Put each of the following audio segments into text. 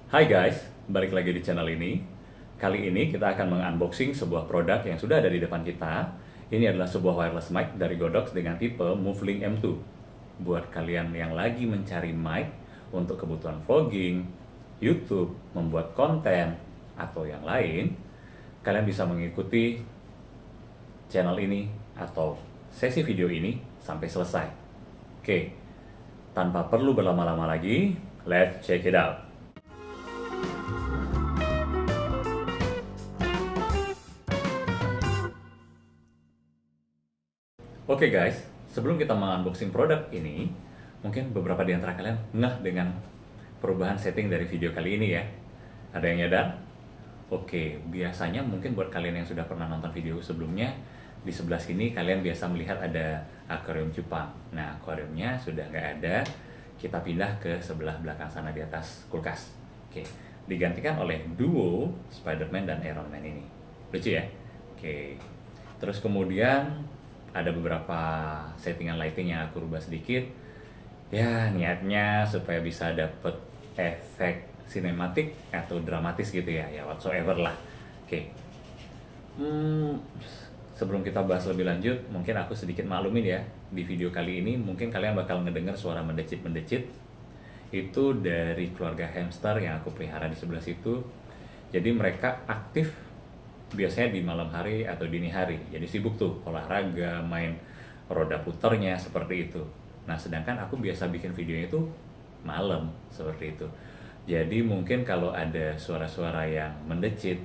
Hai guys, balik lagi di channel ini. Kali ini kita akan mengunboxing sebuah produk yang sudah ada di depan kita. Ini adalah sebuah wireless mic dari Godox dengan tipe Movelink M2. Buat kalian yang lagi mencari mic untuk kebutuhan vlogging, YouTube, membuat konten, atau yang lain, kalian bisa mengikuti channel ini atau sesi video ini sampai selesai. Oke, tanpa perlu berlama-lama lagi, let's check it out. Oke guys, sebelum kita mengunboxing produk ini, mungkin beberapa di antara kalian ngeh dengan perubahan setting dari video kali ini ya. Ada yang nyadar? Oke, biasanya mungkin buat kalian yang sudah pernah nonton video sebelumnya, di sebelah sini kalian biasa melihat ada akuarium cupang. Nah, akuariumnya sudah nggak ada, kita pindah ke sebelah belakang sana di atas kulkas. Oke, digantikan oleh duo Spider-Man dan Iron Man ini. Lucu ya? Oke, terus kemudian ada beberapa settingan lighting yang aku rubah sedikit. Ya, niatnya supaya bisa dapet efek sinematik atau dramatis gitu ya, whatsoever lah. Oke. Sebelum kita bahas lebih lanjut, mungkin aku sedikit maklumin ya, di video kali ini mungkin kalian bakal ngedenger suara mendecit-mendecit. Itu dari keluarga hamster yang aku pelihara di sebelah situ. Jadi mereka aktif biasanya di malam hari atau dini hari, jadi sibuk tuh olahraga, main roda puternya seperti itu. Nah, sedangkan aku biasa bikin videonya itu malam seperti itu. Jadi mungkin kalau ada suara-suara yang mendecit,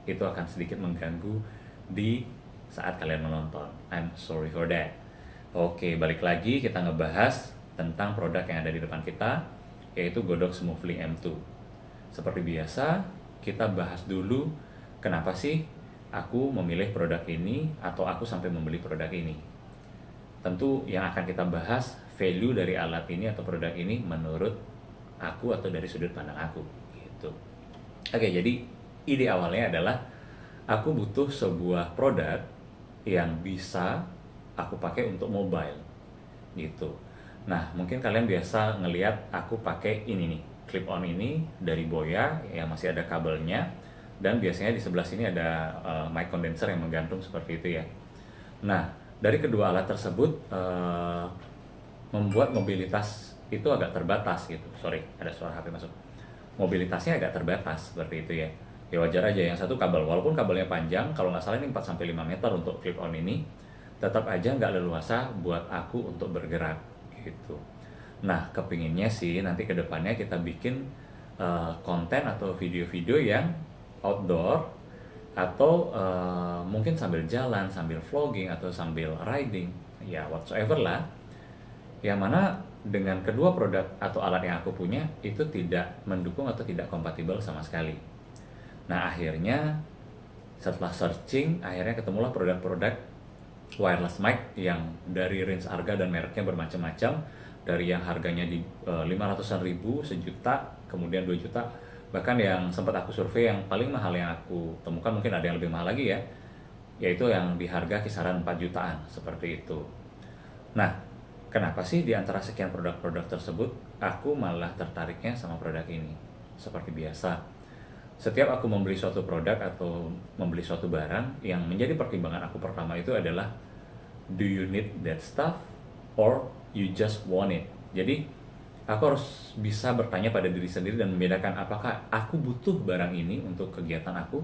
itu akan sedikit mengganggu di saat kalian menonton. I'm sorry for that. Oke, balik lagi kita ngebahas tentang produk yang ada di depan kita, yaitu Godox Movelink M2. Seperti biasa, kita bahas dulu kenapa sih aku memilih produk ini atau aku sampai membeli produk ini. Tentu yang akan kita bahas value dari alat ini atau produk ini menurut aku atau dari sudut pandang aku gitu. Oke, jadi ide awalnya adalah aku butuh sebuah produk yang bisa aku pakai untuk mobile gitu. Nah, mungkin kalian biasa ngelihat aku pakai ini nih, clip on ini dari Boya yang masih ada kabelnya. Dan biasanya di sebelah sini ada mic condenser yang menggantung seperti itu ya. Nah, dari kedua alat tersebut membuat mobilitas itu agak terbatas gitu. Sorry, ada suara HP masuk. Mobilitasnya agak terbatas seperti itu ya. Ya wajar aja, yang satu kabel, walaupun kabelnya panjang, kalau nggak salah ini 4-5 meter untuk clip on ini, tetap aja nggak leluasa buat aku untuk bergerak gitu. Nah, kepinginnya sih nanti kedepannya kita bikin konten atau video-video yang outdoor atau mungkin sambil jalan, sambil vlogging atau sambil riding, ya whatsoever lah, yang mana dengan kedua produk atau alat yang aku punya itu tidak mendukung atau tidak kompatibel sama sekali. Nah, akhirnya setelah searching, akhirnya ketemulah produk-produk wireless mic yang dari range harga dan mereknya bermacam-macam, dari yang harganya di 500-an ribu, sejuta, kemudian 2 juta, bahkan yang sempat aku survei yang paling mahal yang aku temukan, mungkin ada yang lebih mahal lagi ya, yaitu yang di harga kisaran 4 jutaan seperti itu. Nah, kenapa sih di antara sekian produk-produk tersebut aku malah tertariknya sama produk ini? Seperti biasa, setiap aku membeli suatu produk atau membeli suatu barang, yang menjadi pertimbangan aku pertama itu adalah, do you need that stuff or you just want it? Jadi aku harus bisa bertanya pada diri sendiri dan membedakan apakah aku butuh barang ini untuk kegiatan aku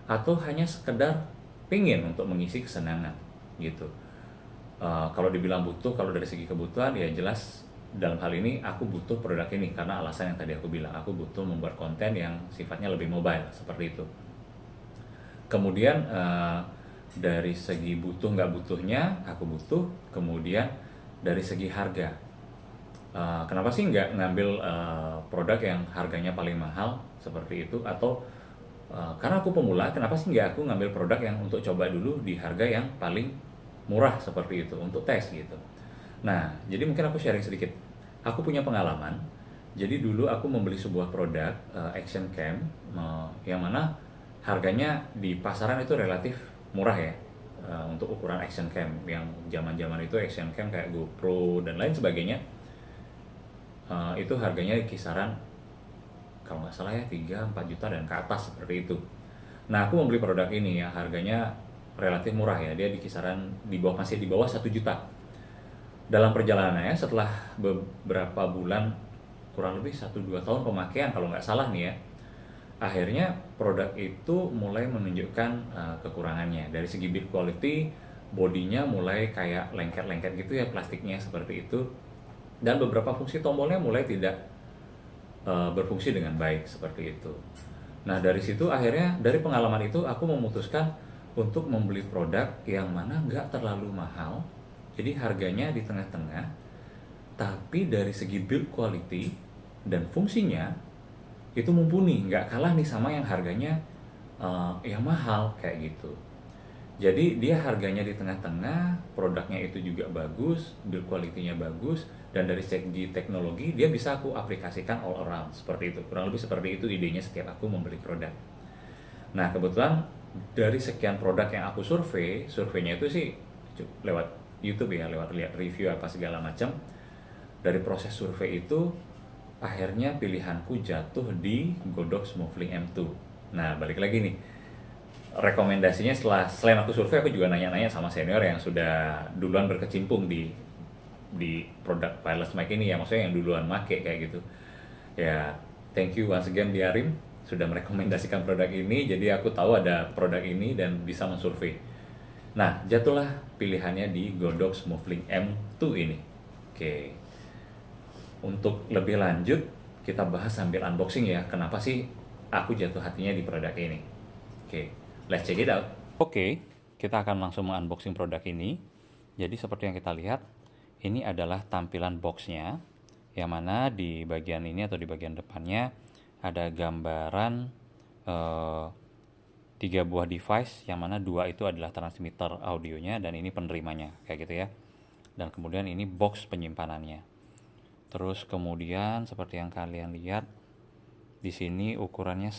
atau hanya sekedar pingin untuk mengisi kesenangan gitu. Kalau dibilang butuh, kalau dari segi kebutuhan ya jelas dalam hal ini aku butuh produk ini karena alasan yang tadi aku bilang, aku butuh membuat konten yang sifatnya lebih mobile seperti itu. Kemudian dari segi butuh nggak butuhnya aku butuh. Kemudian dari segi harga, kenapa sih nggak ngambil produk yang harganya paling mahal seperti itu, atau karena aku pemula, kenapa sih nggak aku ngambil produk yang untuk coba dulu di harga yang paling murah seperti itu untuk tes gitu. Nah, jadi mungkin aku sharing sedikit. Aku punya pengalaman. Jadi dulu aku membeli sebuah produk action cam yang mana harganya di pasaran itu relatif murah ya, untuk ukuran action cam yang zaman-zaman itu, action cam kayak GoPro dan lain sebagainya. Itu harganya kisaran kalau nggak salah ya 3-4 juta dan ke atas seperti itu. Nah, aku membeli produk ini ya, harganya relatif murah ya, dia di kisaran masih di bawah 1 juta. Dalam perjalanannya setelah beberapa bulan, kurang lebih 1-2 tahun pemakaian kalau nggak salah nih ya, akhirnya produk itu mulai menunjukkan kekurangannya. Dari segi build quality, bodinya mulai kayak lengket-lengket gitu ya, plastiknya seperti itu, dan beberapa fungsi tombolnya mulai tidak berfungsi dengan baik seperti itu. Nah, dari situ akhirnya, dari pengalaman itu aku memutuskan untuk membeli produk yang mana nggak terlalu mahal, jadi harganya di tengah-tengah, tapi dari segi build quality dan fungsinya itu mumpuni, nggak kalah nih sama yang harganya yang mahal kayak gitu. Jadi dia harganya di tengah-tengah, produknya itu juga bagus, build quality-nya bagus, dan dari segi teknologi dia bisa aku aplikasikan all around seperti itu. Kurang lebih seperti itu idenya setiap aku membeli produk. Nah, kebetulan dari sekian produk yang aku surveinya itu sih lewat YouTube ya, lewat lihat review apa segala macam. Dari proses survei itu akhirnya pilihanku jatuh di Godox Moving M2. Nah, balik lagi nih, rekomendasinya selain aku survei, aku juga nanya-nanya sama senior yang sudah duluan berkecimpung di produk wireless mic ini ya, maksudnya yang duluan make kayak gitu ya. Thank you once again Diarim sudah merekomendasikan produk ini, jadi aku tahu ada produk ini dan bisa mensurvei. Nah, jatuhlah pilihannya di Godox Moving M2 ini. Oke, untuk lebih lanjut kita bahas sambil unboxing ya, kenapa sih aku jatuh hatinya di produk ini. Oke, let's check it out. Oke, kita akan langsung unboxing produk ini. Jadi seperti yang kita lihat, ini adalah tampilan boxnya, yang mana di bagian ini atau di bagian depannya ada gambaran 3 buah device, yang mana 2 itu adalah transmitter audionya dan ini penerimanya kayak gitu ya. Dan kemudian ini box penyimpanannya. Terus kemudian seperti yang kalian lihat di sini ukurannya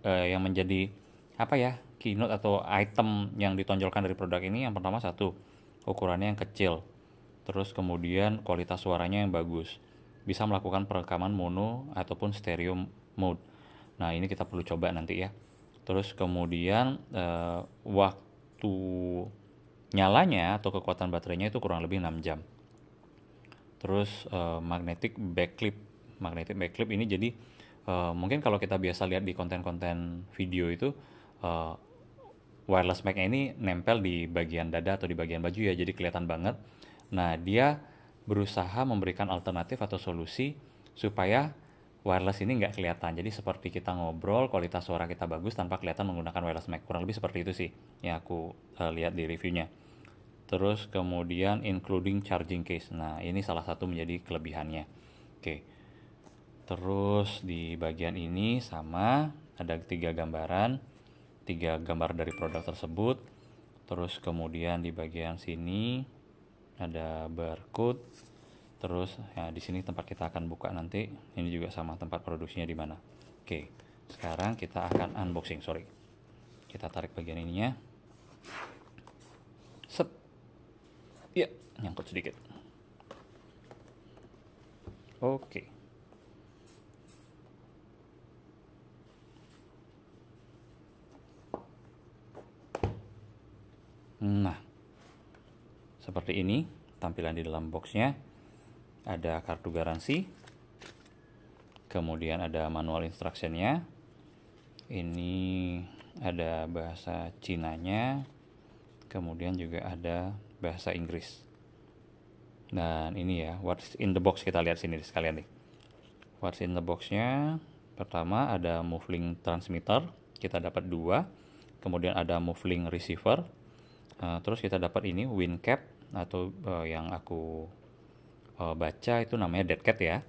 yang menjadi apa ya, keynote atau item yang ditonjolkan dari produk ini, yang pertama satu, ukurannya yang kecil. Terus kemudian kualitas suaranya yang bagus, bisa melakukan perekaman mono ataupun stereo mode. Nah, ini kita perlu coba nanti ya. Terus kemudian waktu nyalanya atau kekuatan baterainya itu kurang lebih 6 jam. Terus magnetic backclip ini jadi mungkin kalau kita biasa lihat di konten-konten video itu wireless mic ini nempel di bagian dada atau di bagian baju ya, jadi kelihatan banget. Nah, dia berusaha memberikan alternatif atau solusi supaya wireless ini nggak kelihatan. Jadi seperti kita ngobrol, kualitas suara kita bagus tanpa kelihatan menggunakan wireless mic. Kurang lebih seperti itu sih yang aku lihat di reviewnya. Terus kemudian including charging case. Nah, ini salah satu menjadi kelebihannya. Oke. Terus di bagian ini sama, ada 3 gambaran, 3 gambar dari produk tersebut. Terus kemudian di bagian sini ada barcode. Terus ya, di sini tempat kita akan buka nanti. Ini juga sama, tempat produksinya di mana. Oke, sekarang kita akan unboxing. Kita tarik bagian ininya. Set. Ya, nyangkut sedikit. Oke. Nah, seperti ini tampilan di dalam boxnya. Ada kartu garansi, kemudian ada manual instructionnya. Ini ada bahasa Cinanya, kemudian juga ada bahasa Inggris. Dan ini ya, what's in the box, kita lihat sini sekalian nih. What's in the boxnya, pertama ada muffling transmitter, kita dapat 2. Kemudian ada muffling receiver. Terus kita dapat ini win cap, atau yang aku baca itu namanya dead cat ya.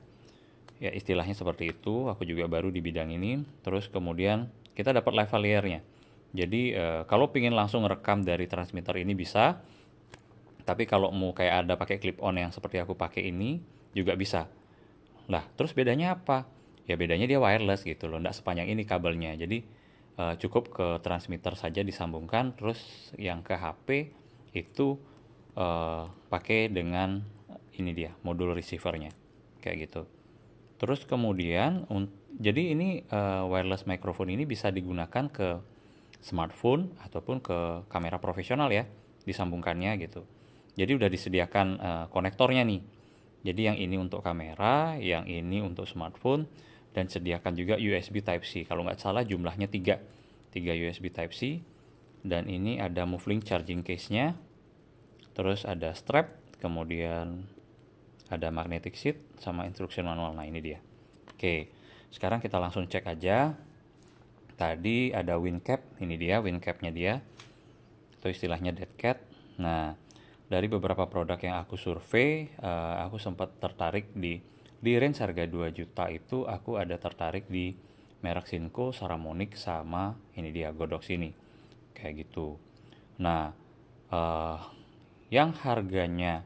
Ya, istilahnya seperti itu. Aku juga baru di bidang ini. Terus kemudian kita dapat lavalier-nya. Jadi kalau pingin langsung rekam dari transmitter ini bisa. Tapi kalau mau kayak ada pakai clip on yang seperti aku pakai ini juga bisa. Lah, terus bedanya apa? Ya bedanya dia wireless gitu loh, nggak sepanjang ini kabelnya. Jadi cukup ke transmitter saja disambungkan. Terus yang ke HP itu pakai dengan ini dia modul receivernya kayak gitu. Terus kemudian Jadi ini wireless microphone ini bisa digunakan ke smartphone ataupun ke kamera profesional ya, disambungkannya gitu. Jadi udah disediakan konektornya nih. Jadi yang ini untuk kamera, yang ini untuk smartphone, dan sediakan juga USB Type-C. Kalau nggak salah jumlahnya 3 USB Type-C, dan ini ada muffling charging case-nya, terus ada strap, kemudian ada magnetic sheet sama instruction manual. Nah ini dia. Oke, sekarang kita langsung cek aja. Tadi ada win cap, ini dia win capnya dia, atau istilahnya dead cat. Nah, dari beberapa produk yang aku survei, aku sempat tertarik di range harga 2 juta itu, aku ada tertarik di merek Sinco, Saramonic, sama ini dia Godox ini, kayak gitu. Nah, yang harganya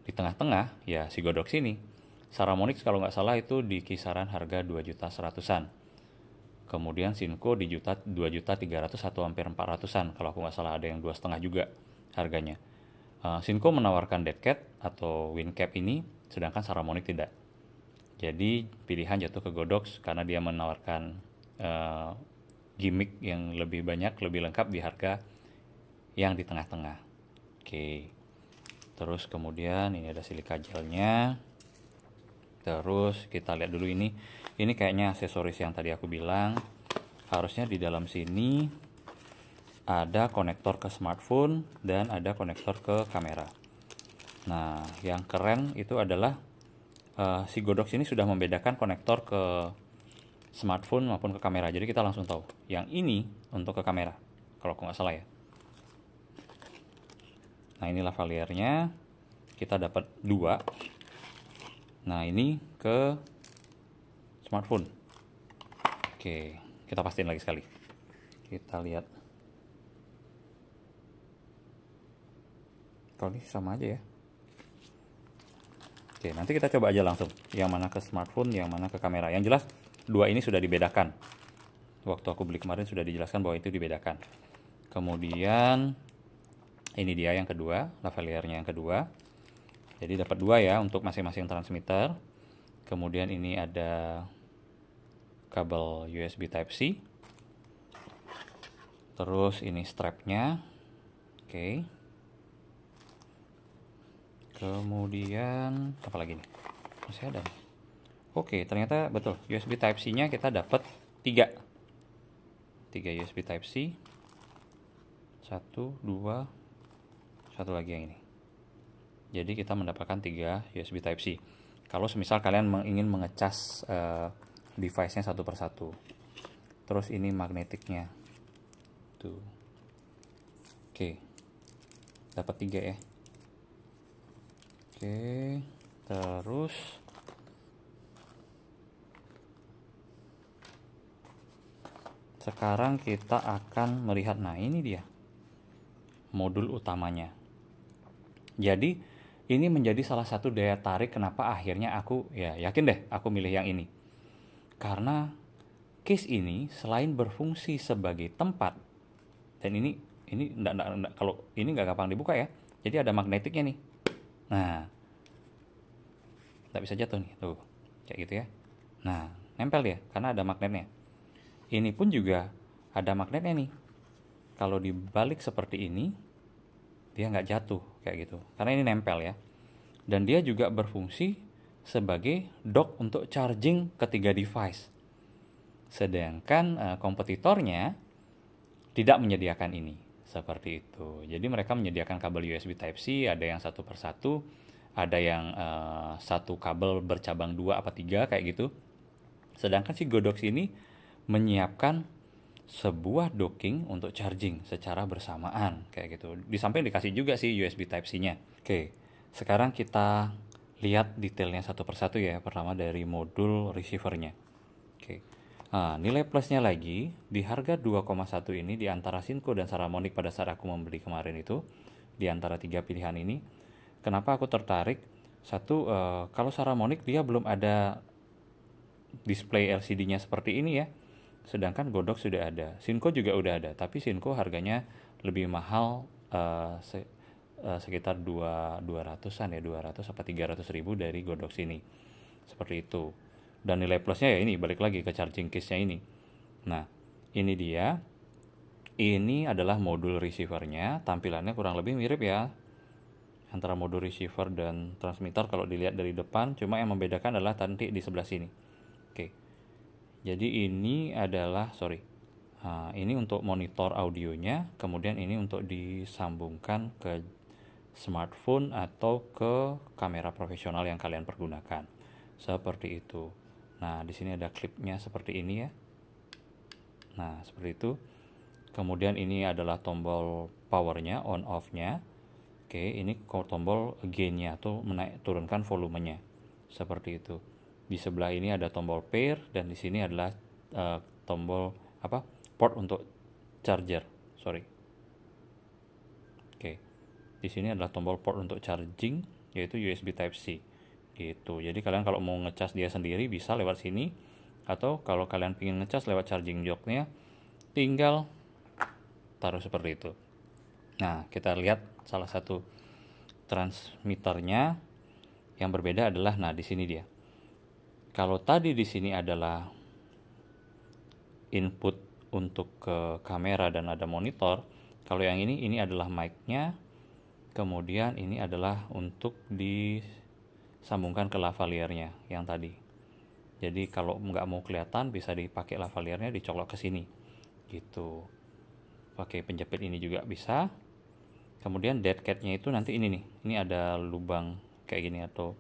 di tengah-tengah ya si Godox ini. Saramonic kalau nggak salah itu di kisaran harga 2 juta 100-an. Kemudian Sinco di 2 juta 300 atau hampir 400-an. Kalau aku nggak salah ada yang 2,5 juga harganya. Sinco menawarkan dead cat atau win cap ini, sedangkan Saramonic tidak. Jadi pilihan jatuh ke Godox karena dia menawarkan gimmick yang lebih banyak, lebih lengkap di harga yang di tengah-tengah. Oke. Terus kemudian ini ada silika gelnya. Terus kita lihat dulu ini. Ini kayaknya aksesoris yang tadi aku bilang. Harusnya di dalam sini ada konektor ke smartphone dan ada konektor ke kamera. Nah, yang keren itu adalah si Godox ini sudah membedakan konektor ke smartphone maupun ke kamera. Jadi kita langsung tahu. Yang ini untuk ke kamera, kalau aku nggak salah ya. Nah, ini lavaliernya. Kita dapat 2. Nah, ini ke smartphone. Oke, kita pastiin lagi sekali. Kita lihat. Kalau ini sama aja ya. Oke, nanti kita coba aja langsung. Yang mana ke smartphone, yang mana ke kamera. Yang jelas, 2 ini sudah dibedakan. Waktu aku beli kemarin sudah dijelaskan bahwa itu dibedakan. Kemudian, ini dia yang kedua, lavaliernya yang kedua. Jadi dapat 2 ya untuk masing-masing transmitter. Kemudian ini ada kabel USB Type-C. Terus ini strapnya. Oke. Kemudian apa lagi nih? Masih ada. Oke, ternyata betul. USB Type-C-nya kita dapat 3. 3 USB Type-C. 1, 2, 1 lagi yang ini. Jadi kita mendapatkan 3 USB Type-C. Kalau semisal kalian ingin mengecas device-nya satu persatu. Terus ini magnetiknya. Tuh. Oke. Dapat 3 ya. Oke. Terus sekarang kita akan melihat, nah ini dia modul utamanya. Jadi ini menjadi salah satu daya tarik kenapa akhirnya aku ya yakin deh aku milih yang ini. Karena case ini selain berfungsi sebagai tempat, dan ini enggak, kalau ini nggak gampang dibuka ya. Jadi ada magnetiknya nih. Nah, nggak bisa jatuh nih, tuh kayak gitu ya. Nah, nempel dia karena ada magnetnya. Ini pun juga ada magnetnya nih. Kalau dibalik seperti ini, dia nggak jatuh kayak gitu karena ini nempel ya. Dan dia juga berfungsi sebagai dock untuk charging ketiga device, sedangkan kompetitornya tidak menyediakan ini seperti itu. Jadi mereka menyediakan kabel USB Type-C, ada yang satu persatu, ada yang satu kabel bercabang 2 apa 3 kayak gitu. Sedangkan si Godox ini menyiapkan sebuah docking untuk charging secara bersamaan kayak gitu. Di samping dikasih juga sih USB Type-C-nya. Oke, sekarang kita lihat detailnya satu persatu ya. Pertama dari modul receivernya. Oke. Nah, nilai plusnya lagi di harga 2,1 ini di antara Sinco dan Saramonic pada saat aku membeli kemarin itu, di antara 3 pilihan ini, kenapa aku tertarik? Satu, kalau Saramonic dia belum ada display LCD-nya seperti ini ya. Sedangkan Godox sudah ada, Sinco juga udah ada, tapi Sinco harganya lebih mahal, sekitar 200-an ya, 200 apa 300 ribu dari Godox ini. Seperti itu. Dan nilai plusnya ya ini, balik lagi ke charging case-nya ini. Nah, ini dia. Ini adalah modul receiver-nya. Tampilannya kurang lebih mirip ya antara modul receiver dan transmitter kalau dilihat dari depan. Cuma yang membedakan adalah nanti di sebelah sini. Oke. Jadi ini adalah, ini untuk monitor audionya. Kemudian ini untuk disambungkan ke smartphone atau ke kamera profesional yang kalian pergunakan. Seperti itu. Nah, di sini ada klipnya seperti ini ya. Nah, seperti itu. Kemudian ini adalah tombol powernya, on off-nya. Oke, ini tombol gain-nya atau turunkan volumenya. Seperti itu. Di sebelah ini ada tombol pair dan di sini adalah tombol port untuk charger. Oke. Di sini adalah tombol port untuk charging yaitu USB Type-C. Gitu. Jadi kalian kalau mau ngecas dia sendiri bisa lewat sini, atau kalau kalian ingin ngecas lewat charging dock-nya tinggal taruh seperti itu. Nah, kita lihat salah satu transmitternya yang berbeda adalah, nah di sini dia. Kalau tadi di sini adalah input untuk ke kamera dan ada monitor, kalau yang ini adalah mic-nya, kemudian ini adalah untuk disambungkan ke lavalier-nya yang tadi. Jadi kalau nggak mau kelihatan bisa dipakai lavalier-nya dicolok ke sini, gitu. Pakai penjepit ini juga bisa. Kemudian dead cat-nya itu nanti ini nih, ini ada lubang kayak gini atau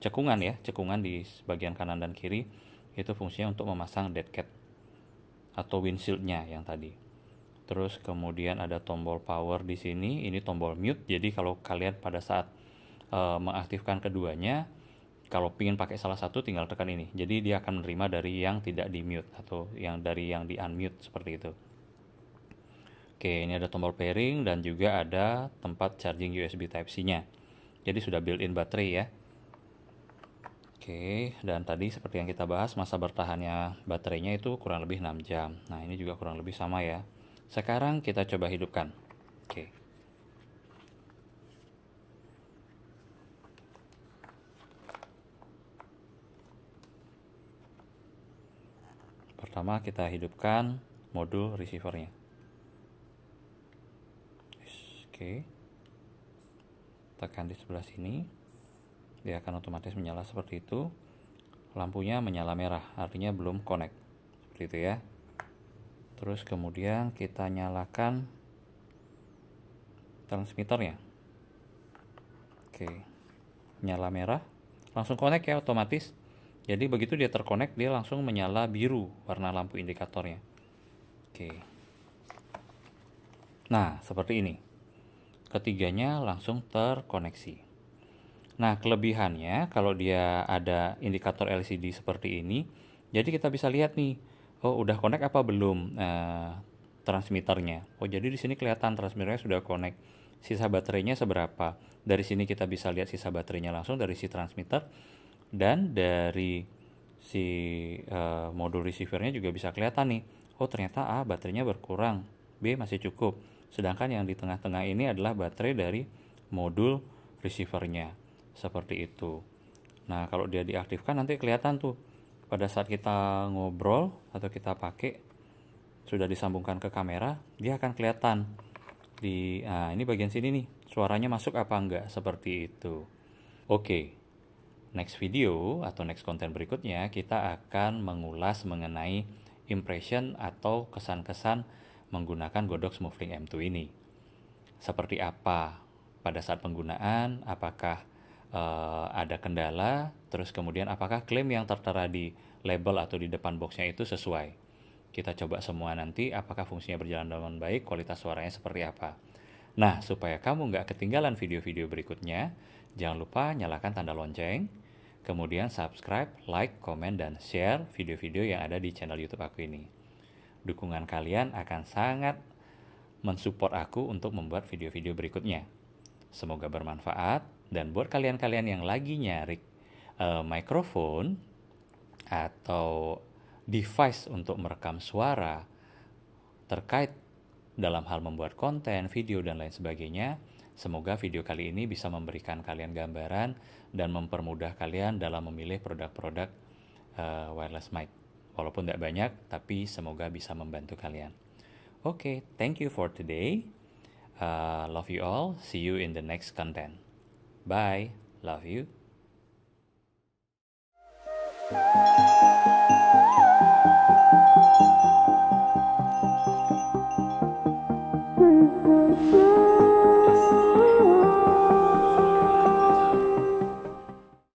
cekungan ya, cekungan di bagian kanan dan kiri. Itu fungsinya untuk memasang dead cat atau windshield-nya yang tadi. Terus kemudian ada tombol power di sini, ini tombol mute. Jadi kalau kalian pada saat mengaktifkan keduanya, kalau pingin pakai salah satu tinggal tekan ini. Jadi dia akan menerima dari yang tidak di mute atau dari yang di unmute seperti itu. Oke, ini ada tombol pairing dan juga ada tempat charging USB Type-C-nya. Jadi sudah built-in baterai ya. Oke, dan tadi seperti yang kita bahas, masa bertahannya baterainya itu kurang lebih 6 jam. Nah, ini juga kurang lebih sama ya. Sekarang kita coba hidupkan. Oke. Pertama kita hidupkan modul receiver-nya. Oke. Tekan di sebelah sini. Dia akan otomatis menyala seperti itu. Lampunya menyala merah, artinya belum connect. Seperti itu ya. Terus kemudian kita nyalakan transmitternya. Oke. Nyala merah, langsung connect ya otomatis. Jadi begitu dia terkonek, dia langsung menyala biru warna lampu indikatornya. Oke. Nah, seperti ini. Ketiganya langsung terkoneksi. Nah, kelebihannya kalau dia ada indikator LCD seperti ini, jadi kita bisa lihat nih, oh udah connect apa belum transmitternya. Oh, jadi di sini kelihatan transmitternya sudah connect. Sisa baterainya seberapa? Dari sini kita bisa lihat sisa baterainya langsung dari si transmitter. Dan dari si modul receivernya juga bisa kelihatan nih, oh ternyata A baterainya berkurang, B masih cukup. Sedangkan yang di tengah-tengah ini adalah baterai dari modul receivernya. Seperti itu. Nah, kalau dia diaktifkan nanti kelihatan tuh pada saat kita ngobrol atau kita pakai sudah disambungkan ke kamera, dia akan kelihatan di ini bagian sini nih, suaranya masuk apa enggak, seperti itu. Oke. Next video atau next konten berikutnya kita akan mengulas mengenai impression atau kesan-kesan menggunakan Godox SmoothLink M2 ini. Seperti apa pada saat penggunaan, apakah ada kendala, terus kemudian apakah klaim yang tertera di label atau di depan boxnya itu sesuai. Kita coba semua nanti apakah fungsinya berjalan dengan baik, kualitas suaranya seperti apa. Nah, supaya kamu nggak ketinggalan video-video berikutnya, jangan lupa nyalakan tanda lonceng, kemudian subscribe, like, komen, dan share video-video yang ada di channel YouTube aku ini. Dukungan kalian akan sangat mensupport aku untuk membuat video-video berikutnya. Semoga bermanfaat, dan buat kalian-kalian yang lagi nyari mikrofon atau device untuk merekam suara terkait dalam hal membuat konten, video, dan lain sebagainya, Semoga video kali ini bisa memberikan kalian gambaran dan mempermudah kalian dalam memilih produk-produk wireless mic. Walaupun tidak banyak, tapi semoga bisa membantu kalian. Oke, thank you for today. Love you all. See you in the next content. Bye. Love you. Mm-hmm.